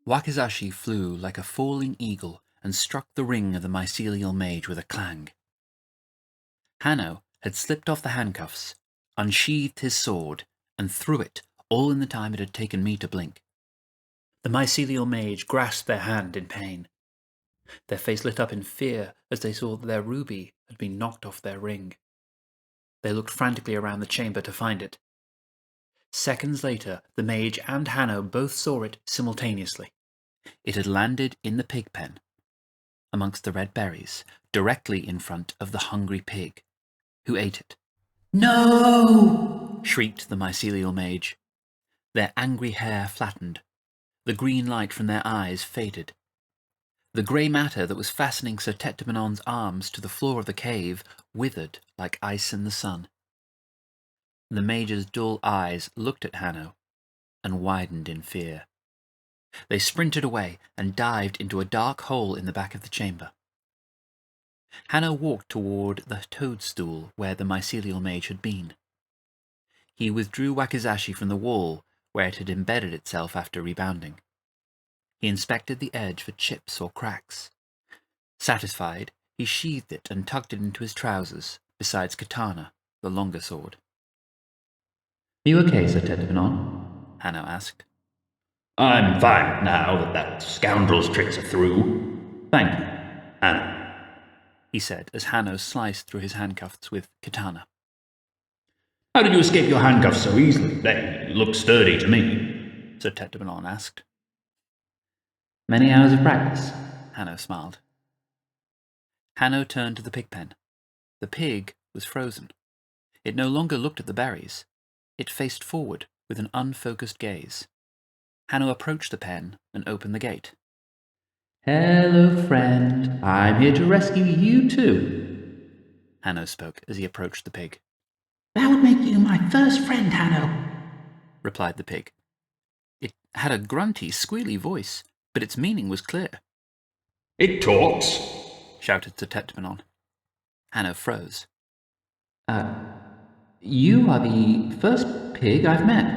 Wakizashi flew like a falling eagle and struck the ring of the mycelial mage with a clang. Hano had slipped off the handcuffs, unsheathed his sword, and threw it, all in the time it had taken me to blink. The mycelial mage grasped their hand in pain. Their face lit up in fear as they saw that their ruby had been knocked off their ring. They looked frantically around the chamber to find it. Seconds later, the mage and Hano both saw it simultaneously. It had landed in the pig pen, amongst the red berries, directly in front of the hungry pig, who ate it. "No!" shrieked the mycelial mage. Their angry hair flattened. The green light from their eyes faded. The grey matter that was fastening Sir Tettimonon's arms to the floor of the cave withered like ice in the sun. The mage's dull eyes looked at Hano and widened in fear. They sprinted away and dived into a dark hole in the back of the chamber. Hano walked toward the toadstool where the mycelial mage had been. He withdrew Wakizashi from the wall where it had embedded itself after rebounding. He inspected the edge for chips or cracks. Satisfied, he sheathed it and tucked it into his trousers, besides Katana, the longer sword. "Are you okay, Sir Tettimonon?" Hano asked. "I'm fine now that scoundrel's tricks are through. Thank you, Hano," he said as Hano sliced through his handcuffs with Katana. "How did you escape your handcuffs so easily? They look sturdy to me," Sir Tettimonon asked. "Many hours of practice," Hano smiled. Hano turned to the pig pen. The pig was frozen. It no longer looked at the berries. It faced forward with an unfocused gaze. Hano approached the pen and opened the gate. "Hello, friend. I'm here to rescue you too," Hano spoke as he approached the pig. "That would make you my first friend, Hano," replied the pig. It had a grunty, squealy voice, but its meaning was clear. "It talks," shouted Sir Tetimonon. Hano froze. You are the first pig I've met.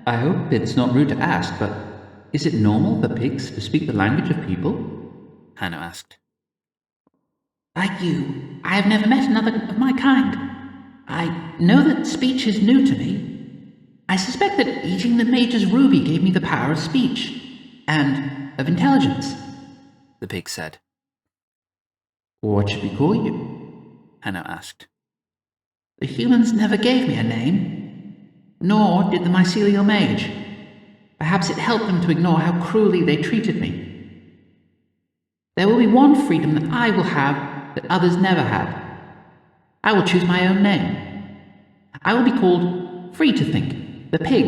I hope it's not rude to ask, but is it normal for pigs to speak the language of people?" Hano asked. "Like you, I have never met another of my kind. I know that speech is new to me. I suspect that eating the mage's ruby gave me the power of speech, and of intelligence," the pig said. "What should we call you?" Hano asked. "The humans never gave me a name, nor did the mycelial mage. Perhaps it helped them to ignore how cruelly they treated me. There will be one freedom that I will have that others never had. I will choose my own name. I will be called Free to Think, the pig,"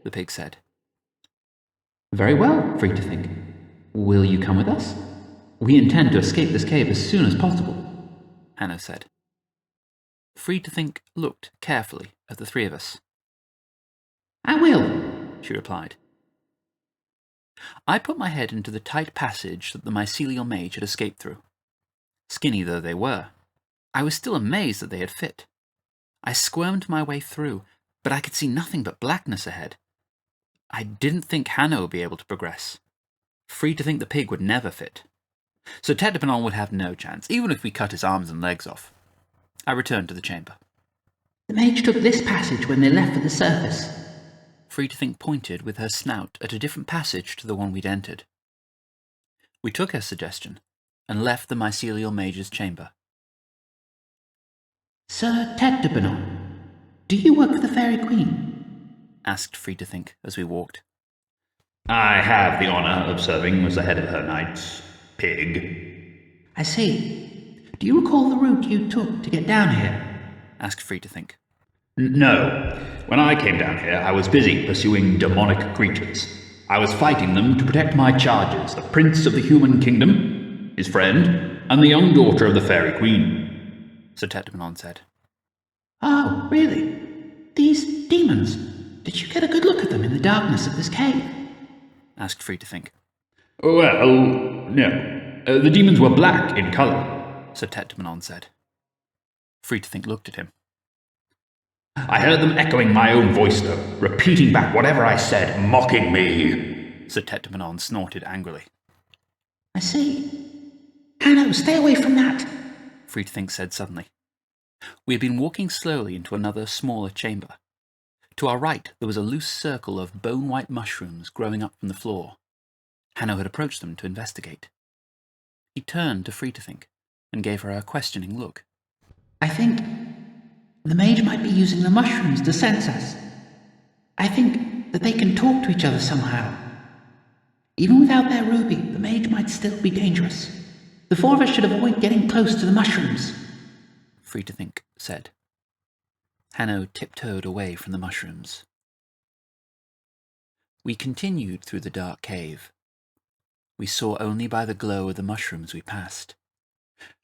the pig said. "Very well, Free to Think. Will you come with us? We intend to escape this cave as soon as possible," Hano said. Free to Think looked carefully at the three of us. "I will," she replied. I put my head into the tight passage that the mycelial mage had escaped through. Skinny though they were, I was still amazed that they had fit. I squirmed my way through, but I could see nothing but blackness ahead. I didn't think Hano would be able to progress. Free to Think the pig would never fit. So Tettimonon would have no chance, even if we cut his arms and legs off. I returned to the chamber. "The mage took this passage when they left for the surface." Free to Think pointed with her snout at a different passage to the one we'd entered. We took her suggestion and left the mycelial mage's chamber. "Sir Tettimonon, do you work for the Fairy Queen?" asked Free to Think as we walked. "I have the honour of serving as the head of her knights, pig." "I see. Do you recall the route you took to get down here?" asked Free to Think. "No. When I came down here, I was busy pursuing demonic creatures. I was fighting them to protect my charges, the Prince of the Human Kingdom, his friend, and the young daughter of the Fairy Queen," Sir Tetimonon said. "Oh, really? These demons? Did you get a good look at them in the darkness of this cave?" asked Free to Think. "Well, no. The demons were black in colour," Sir Tetimonon said. Free to Think looked at him. "I heard them echoing my own voice, though, repeating back whatever I said, mocking me," Sir Tetmanon snorted angrily. I see. Hano, stay away from that. Frithink said suddenly. We had been walking slowly into another, smaller chamber. To our right there was a loose circle of bone-white mushrooms growing up from the floor. Hano had approached them to investigate. He turned to Frithink and gave her a questioning look. I think the mage might be using the mushrooms to sense us. I think that they can talk to each other somehow. Even without their ruby, the mage might still be dangerous. The four of us should avoid getting close to the mushrooms. Frithink said. Hano tiptoed away from the mushrooms. We continued through the dark cave. We saw only by the glow of the mushrooms we passed.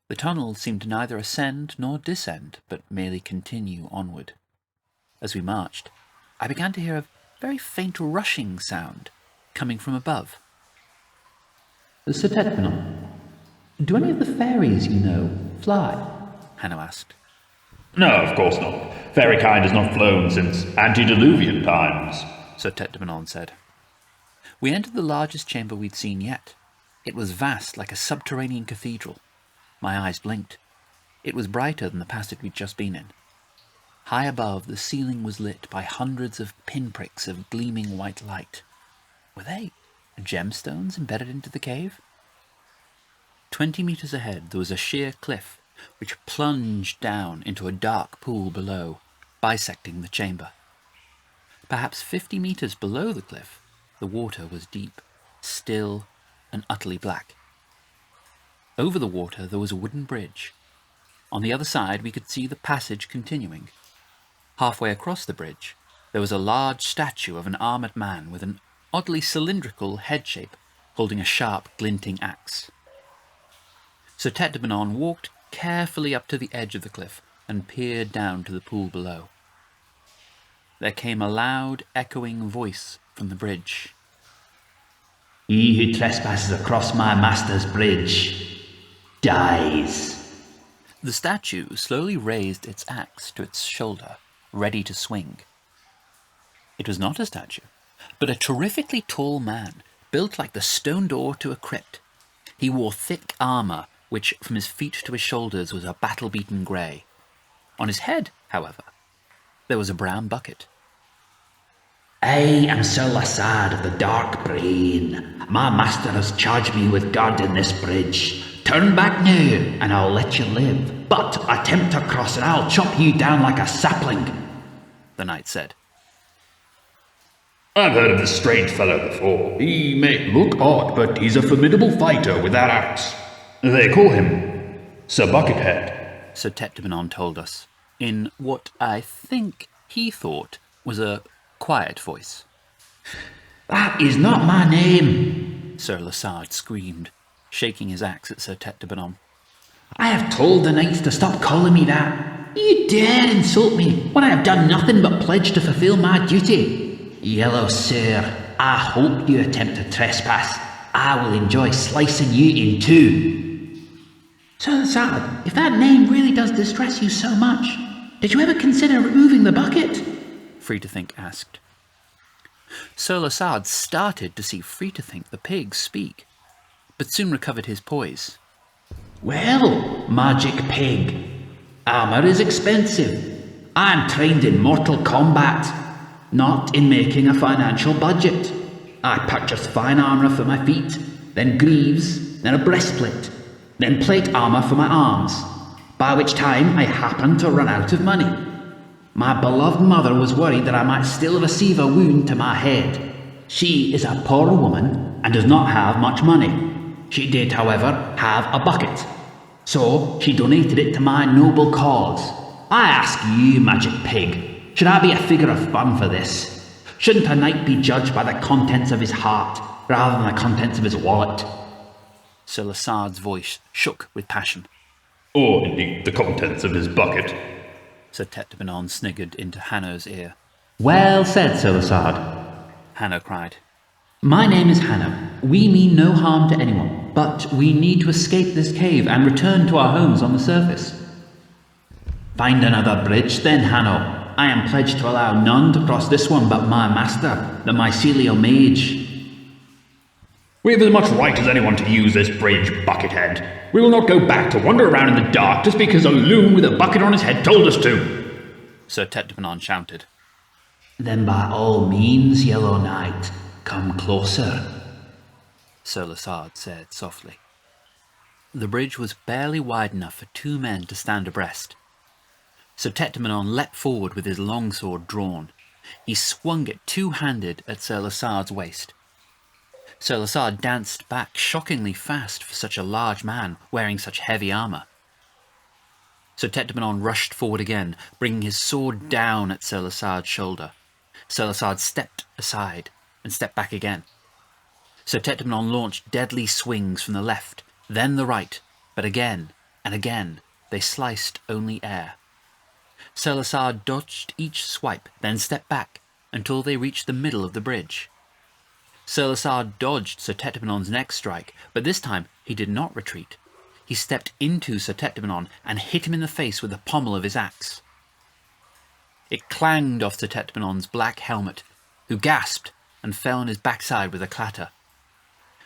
The tunnel seemed to neither ascend nor descend, but merely continue onward. As we marched, I began to hear a very faint rushing sound coming from above. Sir Tetmanon, do any of the fairies you know fly? Hano asked. No, of course not. Fairy kind has not flown since antediluvian times, Sir Tetmanon said. We entered the largest chamber we'd seen yet. It was vast, like a subterranean cathedral. My eyes blinked. It was brighter than the passage we'd just been in. High above, the ceiling was lit by hundreds of pinpricks of gleaming white light. Were they gemstones embedded into the cave? 20 meters ahead there was a sheer cliff which plunged down into a dark pool below, bisecting the chamber. Perhaps 50 meters below the cliff, the water was deep, still, and utterly black. Over the water there was a wooden bridge. On the other side we could see the passage continuing. Halfway across the bridge there was a large statue of an armoured man with an oddly cylindrical head shape, holding a sharp, glinting axe. Sir Tetmanon walked carefully up to the edge of the cliff and peered down to the pool below. There came a loud, echoing voice from the bridge. He who trespasses across my master's bridge dies. The statue slowly raised its axe to its shoulder, ready to swing. It was not a statue, but a terrifically tall man, built like the stone door to a crypt. He wore thick armour, which from his feet to his shoulders was a battle-beaten grey. On his head, however, there was a brown bucket. I am Sir Lassard of the Dark Brain. My master has charged me with guarding this bridge. Turn back now, and I'll let you live. But attempt to cross, and I'll chop you down like a sapling, the knight said. I've heard of this strange fellow before. He may look odd, but he's a formidable fighter with that axe. They call him Sir Buckethead, Sir Tetmanon told us, in what I think he thought was a quiet voice. That is not my name, Sir Lassard screamed, shaking his axe at Sir Tetmanon. I have told the knights to stop calling me that. You dare insult me when I have done nothing but pledge to fulfill my duty. Yellow sir, I hope you attempt to trespass. I will enjoy slicing you in two. Sir Lassard, if that name really does distress you so much, did you ever consider removing the bucket? Frithink asked. Sir Lassard started to see Frithink the pig speak, but soon recovered his poise. Well, magic pig, armour is expensive. I am trained in mortal combat, not in making a financial budget. I purchased fine armour for my feet, then greaves, then a breastplate, then plate armour for my arms, by which time I happened to run out of money. My beloved mother was worried that I might still receive a wound to my head. She is a poor woman and does not have much money. She did, however, have a bucket, so she donated it to my noble cause. I ask you, magic pig, should I be a figure of fun for this? Shouldn't a knight be judged by the contents of his heart rather than the contents of his wallet? Sir Lassard's voice shook with passion. or indeed the contents of his bucket. Sir Tetmanon sniggered into Hano's ear. Well said, Sir Lassard. Hano cried. My name is Hano. We mean no harm to anyone, but we need to escape this cave and return to our homes on the surface. Find another bridge then, Hano. I am pledged to allow none to cross this one but my master, the mycelial mage. We have as much right as anyone to use this bridge, Buckethead. We will not go back to wander around in the dark just because a loon with a bucket on his head told us to, Sir Tetramon shouted. Then by all means, Yellow Knight, come closer, Sir Lasard said softly. The bridge was barely wide enough for 2 men to stand abreast. Sir Tetramon leapt forward with his longsword drawn. He swung it 2-handed at Sir Lasard's waist. Sir Lasard danced back shockingly fast for such a large man wearing such heavy armour. Sir Tetramon rushed forward again, bringing his sword down at Sir Lasard's shoulder. Sir Lasard stepped aside and stepped back again. Sir Tetramon launched deadly swings from the left, then the right, but again and again they sliced only air. Sir Lasard dodged each swipe, then stepped back until they reached the middle of the bridge. Sir Lasard dodged Sir Tetramon's next strike, but this time he did not retreat. He stepped into Sir Tetramon and hit him in the face with the pommel of his axe. It clanged off Sir Tetramon's black helmet, who gasped and fell on his backside with a clatter.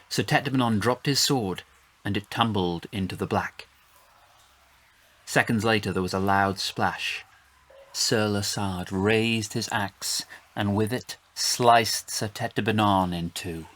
Sir Tetramon dropped his sword, and it tumbled into the black. Seconds later there was a loud splash. Sir Lasard raised his axe, and with it sliced Sir Tetramon in two.